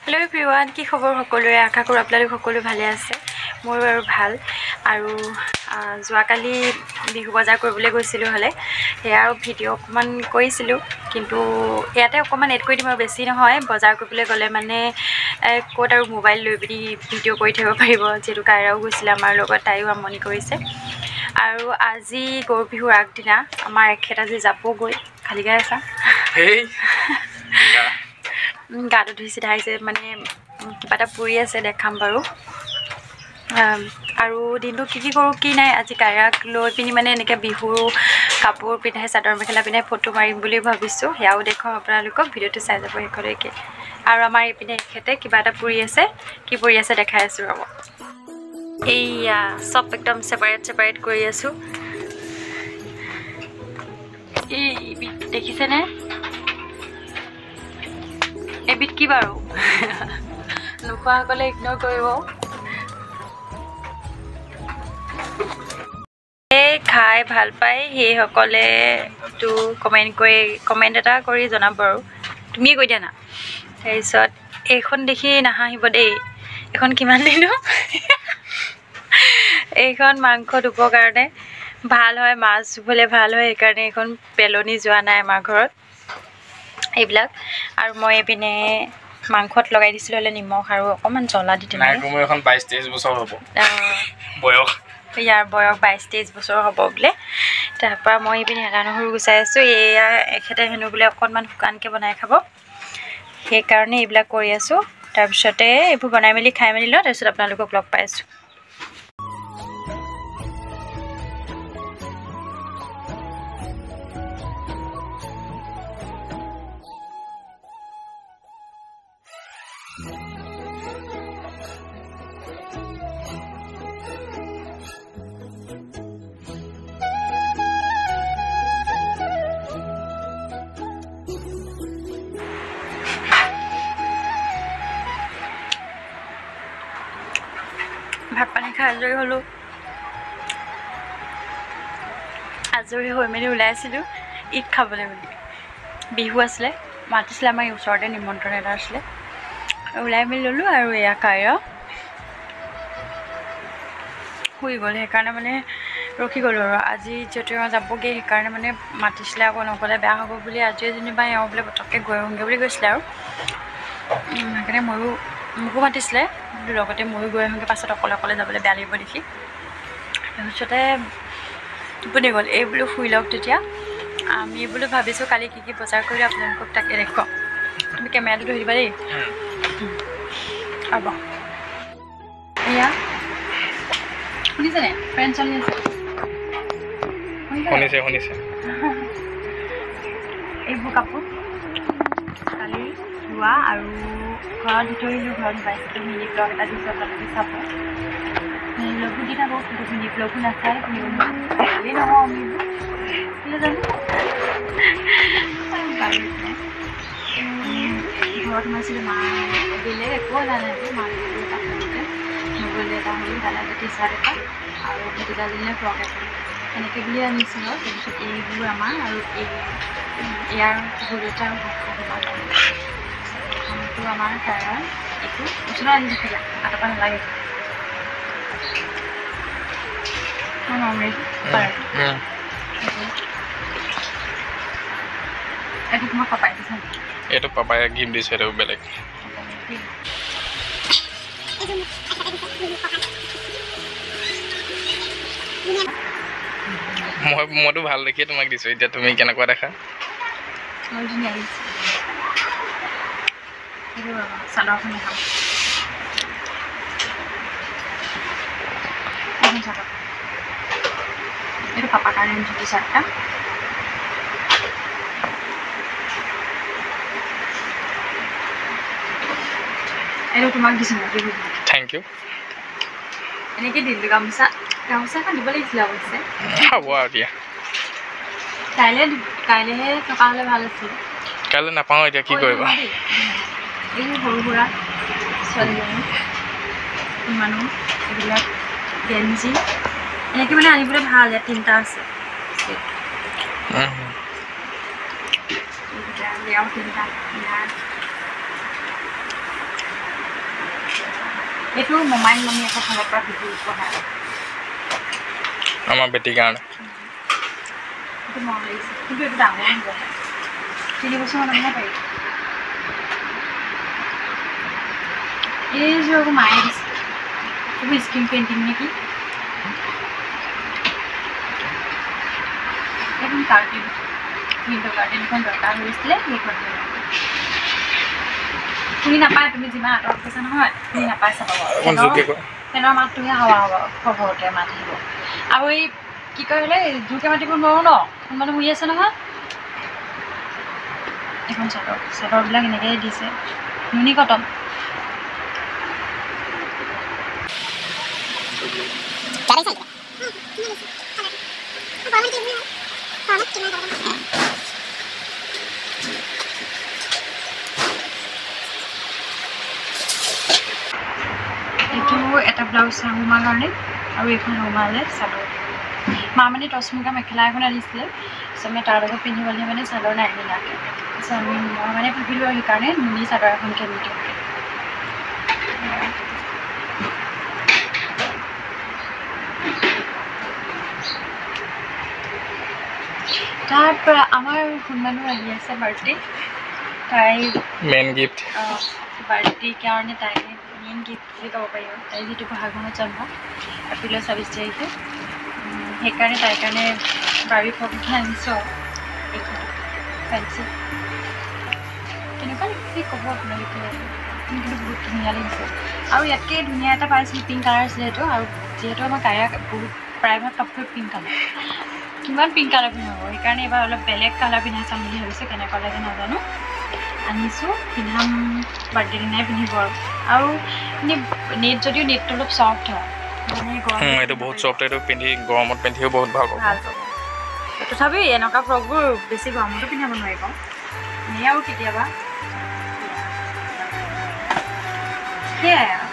Hello everyone की खबर सकलोरे आशा करूँ आपलोक सकलो भाले आछे मोर बारु भाल आरु जोवाकाली बिहु बजार কৰিবলৈ গৈছিলো হলে হেয়াৰ ভিডিঅ' অকমান কৰিছিলো কিন্তু ইয়াতে অকমান এড কৰি দিম আৰু বেছি নহয় বজাৰ কৰিবলৈ গলে মানে কোড আৰু মোবাইল লৈ পিনি ভিডিঅ' কৰি থাকিব পাৰিব যেটো কাইৰাও গৈছিল আমাৰ লগত তাইও আমনি কৰিছে আৰু আজি গৰু বিহুৰ আগদিনা আমাৰ এখেত আজি যাব গৈ খালি গায় আছা হেই গাটো ধুই চিধা আহিছে মানে কিবা এটা পুৰি আছে দেখাম বাৰু আৰু দিনটো কি কৰো কি নাই আজি কাইৰাক লৈ পিনি মানে এনেকে বিহু কাপোৰ পিন্ধাই চাদৰ মেখেলা পিন্ধাই ফটো মাৰিম বুলি ভাবিছো হেয়াও দেখো আপোনালোকক ভিডিঅ'টো চাই যাব হেকলৈকে আৰু আমাৰ ইপিনে এখেতে কিবা এটা পুৰি আছে কি পুৰি আছে দেখাই আছো ৰব এইয়া সব একদম সেপাৰেট কৰি আছো এই দেখিছে নে এবিট কি বাৰু নোখোৱাসকলে ইগনোৰ কৰিব খাই ভাল পাই সেই সকলে তো কমেন্ট এটা কৰি জনাব বাৰু তুমি কৈ দিয়া না তাৰপিছত এইখন দেখি নাহাহিব দেই এখন কিমান দিনো এইখন মাংস ধুবৰ কাৰণে ভাল হয় মাছ ধুবলে ভাল হয় সেইকাৰণে এখন পেলনি যোৱা নাই আমাৰ ঘৰত এইবিলাক আৰু মই এপিনে মাংসত লগাই দিছিল হলে নিমখ আৰু অকমান জ্বলা দি দিম নাই কমে এখন 22-23 বছৰ হ'ব বয়স ইয়াৰ বয়স 22-23 বছৰ হ'ব বলে তাৰপৰা মই এপিনে আদা নহৰু গুচাই আছো এয়া এখেতে হেনু বলে অকনমান শুকানকে বনাই খাব সেই কাৰণে এইবিলাক কৰি আছো তাৰ পিছতে এইবোৰ বনাই মেলি খাই মেলি ল তাৰপিছত আপোনালোকক লগ পাইছো ভাত পানী খাই আজৰি হলো আজৰি হৈ মেলি ওলাইছিলো ঈদ খাবলৈ বুলি বিহু আছিলে মাতিছিলে আমাৰ ওচৰতে নিমন্ত্ৰণ এটা আছিলে ওলাই মেলি ললো আৰু এয়া কাইৰা শুই গ'ল সেইকাৰণে মানে ৰখি গ'লো আৰু আজি যেটো যাবগে সেইকাৰণে মানে মাতিছিলে আকৌ নগলে বেয়া হ'ব বুলি আজি যেনিবা এওঁ বোলে পটককে গৈ আহোঁগে বুলি কৈছিলে আৰু সেইকাৰণে মোকো মাতিছিলে লগতে ময়ো গৈ আহোঁগে পাছত অকলে যাবলৈ বেয়া লাগিব দেখি তাৰপিছতে টোপনি গ'ল এই বোলো শুই লওক তেতিয়া আমি বোলো ভাবিছোঁ কালি কি বজাৰ কৰিলে আপোনালোকক তাকে দেখুৱাম তুমি কেমেৰাটো ধৰি দিবা দেই হ'ব এয়া শুনিছেনে ফ্ৰেণ্ড চলি আছে শুনিছে এইবোৰ কাপোৰ কালি ধোৱা আৰু ঘৰত দি থৈ আহিলোঁ ঘৰত বাইছিলোঁ মিনি ব্লগ এটা দিছোঁ আপোনালোকে চাব মিনি ব্লগো দি থাকোঁ কিন্তু মিনি ব্লগো নাচায় ভালেই নহওঁ আমি কেলৈ জানো ঘৰত সোমাইছিলোঁ মা বেলেগ একো অনা নাই মা দিলে এটা সৰুকৈ মোবাইল এটা হ'ল দাদাকে টি চাৰ্ট এটা আৰু ভতিজাজনীয়ে ফ্ৰক এটা এনেকৈ বুলি আনিছিলোঁ তাৰপিছত এইবোৰ আমাৰ আৰু ইয়াৰ ভুল এটা এইটো আমাৰ কাইৰাৰ এইটো ওচৰত আনি দিছিলে আঁতৰ পৰা নালাগে এইটো তোমাক পাপাই দিছে এইটো পাপাই গিফ্ট দিছে এইটো বেলেগ মইতো ভাল দেখিয়ে তোমাক দিছো এতিয়া তুমি কেনেকুৱা দেখা মই ধুনীয়া লাগিছে এইটো চাদৰখন দেখাম এইটো পাপাৰ কাৰণে টি চাৰ্টটা এইটো তোমাক দিছোঁ মই থেংক ইউ এনেকৈ দিলোঁ গামোচা এখন দিব লাগিছিলে অৱশ্যে হ'ব আৰু দিয়া কাইলৈহে থকা হ'লে ভাল আছিল কাইলৈ নাপাওঁ এতিয়া কি কৰিবা এই সৰু সুৰা ছোৱালীজনী মানুহ এইবিলাক গেঞ্জি এনেকৈ মানে আনিবলৈ ভাল ইয়াত 3টা আছে এইটো মোমাইন মামি এখন ফালৰ পৰা ভিডিঅ' উপহাৰ আমাৰ বেটিৰ কাৰণে এইটো মৰম লাগিছে কিন্তু এইটো ডাঙৰ হ'ব 3 বছৰমান মানে পাৰি এই যে আকৌ মায়ে দিছে এইটো স্ক্ৰীন পেইণ্টিং নেকি এখন কাৰ্টেন উইণ্ডো কাৰ্টেন এখন দৰকাৰ হৈছিলে সেইখন শুনি নাপায় তুমি যিমান আঁতৰত কৈছা নহয় শুনি নাপায় চাব ফেনৰ মাতটোহে হাৱা খবৰতে মাত আহিব আৰু এই কি কয় বোলে জোৰকৈ মাতিব নোৱাৰোঁ ন মানে শুই আছে নহয় এখন চাদৰবিলাক এনেকৈ দিছে নুনি কটন এইটো এটা ব্লাউজ শাহুমাৰ কাৰণে আৰু এইখন শাহুমালে চাদৰ মা মানে টচ মুগা মেখেলা এখন আনিছিলে তাৰপিছত মই তাৰ লগত পিন্ধিবলৈ মানে চাদৰ নাই নিলাকে তাৰপিছত মই মানে ভাবিলোঁ আৰু সেইকাৰণে নুনি চাদৰ এখনকে আনি দিওঁ তাৰপৰা আমাৰ সোণমানো আহি আছে বাৰ্থডে তাই মেইন গিফ্ট বাৰ্থডে কাৰণে তাই মেইন গিফ্ট বুলি ক'ব পাৰি আৰু তাই যিটো বহাগ মাহত জন্ম এপ্ৰিলৰ 24 তাৰিখে সেইকাৰণে তাইৰ কাৰণে বাৰ্বি ফ্ৰকহে আনিছোঁ আৰু এইখন ফেঞ্চি কেনেকুৱা লাগিছে ক'ব আপোনালোকে কিন্তু বহুত ধুনীয়া লাগিছে আৰু ইয়াতকৈ ধুনীয়া এটা পাইছিলোঁ পিংক কালাৰ আছিলে সেইটো আৰু যিহেতু আমাৰ কায়া বহুত প্ৰায়ভাগ কাপোৰ পিংক কালাৰ কিমান পিংক কালাৰ পিন্ধাব সেইকাৰণে এইবাৰ অলপ বেলেগ কালাৰ পিন্ধাই চাম বুলি ভাবিছোঁ কেনেকুৱা লাগে নাজানো আনিছোঁ পিন্ধাম বাৰ্থডে দিনাই পিন্ধিব আৰু এনেই নেট যদিও নেটটো অলপ ছফ্ট হয় এইটো বহুত ছফ্ট এইটো পিন্ধি গৰমত পিন্ধিও বহুত ভাল পাব তথাপিও এনেকুৱা ফ্ৰকবোৰ বেছি গৰমতো পিন্ধাব নোৱাৰিব এনেই আৰু কেতিয়াবা সেয়াই আৰু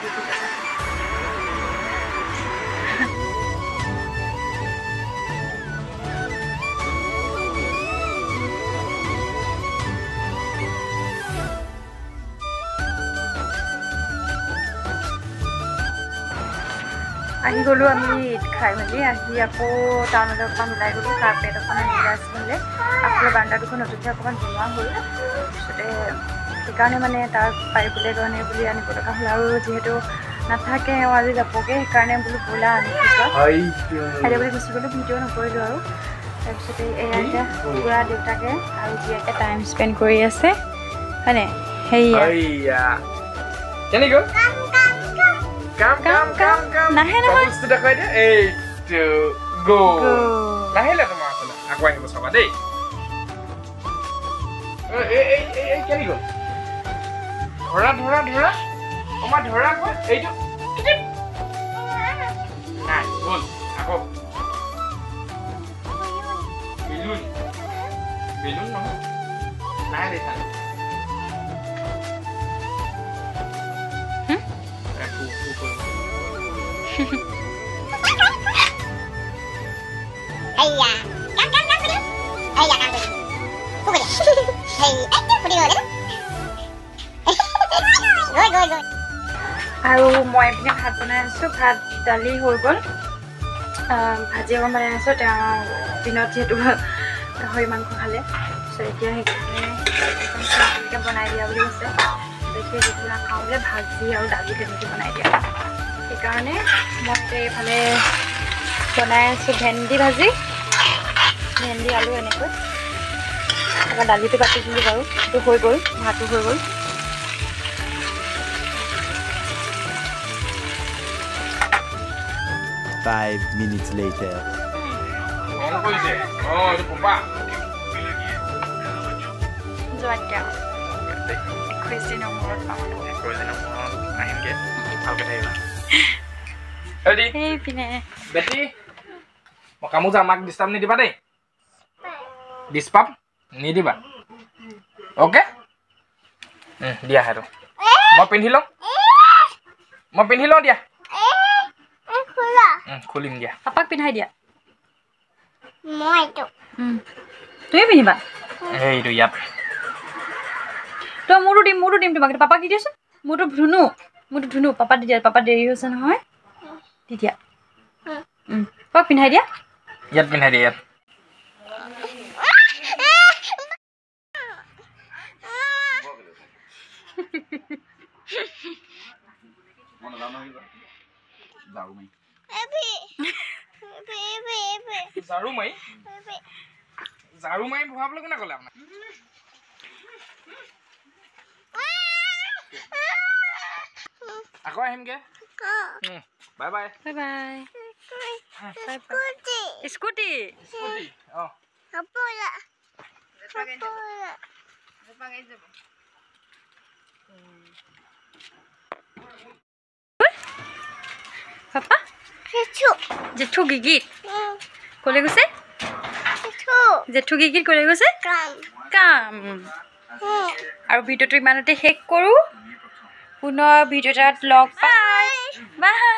আহি গ'লোঁ আমি ঈদ খাই মেলি আহি আকৌ টাউনলৈ অকণমান ওলাই গ'লোঁ কাৰ্পেট এখন আনিবলৈ আছিলে আকৌ বাৰাণ্ডা দুখন নতুনকৈ অকণমান বনোৱা হ'ল তাৰপিছতে সেইকাৰণে মানে তাৰ পাৰিবলৈ কাৰণে বুলি আনিব লগা হ'ল আৰু যিহেতু নাথাকে আৰু আজি যাবগৈ সেইকাৰণে বোলো ব'লা আনি খাই বুলি গুচি গ'লোঁ ভিডিঅ' নকৰিলোঁ আৰু তাৰপিছতে এয়া এতিয়া পুৰা দেউতাকে আৰু জীয়েকে টাইম স্পেণ্ড কৰি আছে হয়নে সেয়া নাহে নহয় আৰু মই এপিনে ভাত বনাই আছোঁ ভাত দালি হৈ গ'ল ভাজি অকণ বনাই আছোঁ তেওঁ দিনত যিহেতু গাহৰি মাংস খালে চ' এতিয়া সেইকাৰণে বনাই দিয়া বুলি কৈছে দেখি যিটো নাখাওঁ বোলে ভাজি আৰু দালি তেনেকৈ বনাই দিয়া সেইকাৰণে মই এইফালে বনাই আছোঁ ভেন্দি ভাজি ভেন্দি আলু এনেকৈ তাৰপৰা দালিটো কাটি দিলোঁ বাৰু সেইটো হৈ গ'ল ভাতো হৈ গ'ল 5 minutes later. কামো যাম আমাক ডিষ্টাৰ্ব নিদিবা দেই ডিষ্টাৰ্ব নিদিবা অ'কে দিয়া আৰু মই পিন্ধি লওঁ দিয়া খুলিম দিয়া পাপাক পিন্ধাই দিয়া মইতো তুমি পিন্ধিবা এইটো ইয়াত তই মোৰটো দিম তোমাক পাপাক দি দিয়াচোন মোৰটো ধুনু মোৰতো ধুনু পাপা দি দিয়া পাপা দেৰি হৈছে নহয় দি দিয়া পাপা পিন্ধাই দিয়া ইয়াত পিন্ধাই দিয়ে ইয়াত ঝাৰু মাৰি ভৰাবলৈ কোনে ক'লে আপোনাক আকৌ আহিমগে bye bye bye bye scooty অঁ পাপা জেঠু গিগিত ক'লে গৈছে জেঠু গিগিত ক'লে গৈছে কাম আৰু ভিডিঅ'টো ইমানতে শেষ কৰোঁ পুনৰ ভিডিঅ' এটাত লগ পাই বাই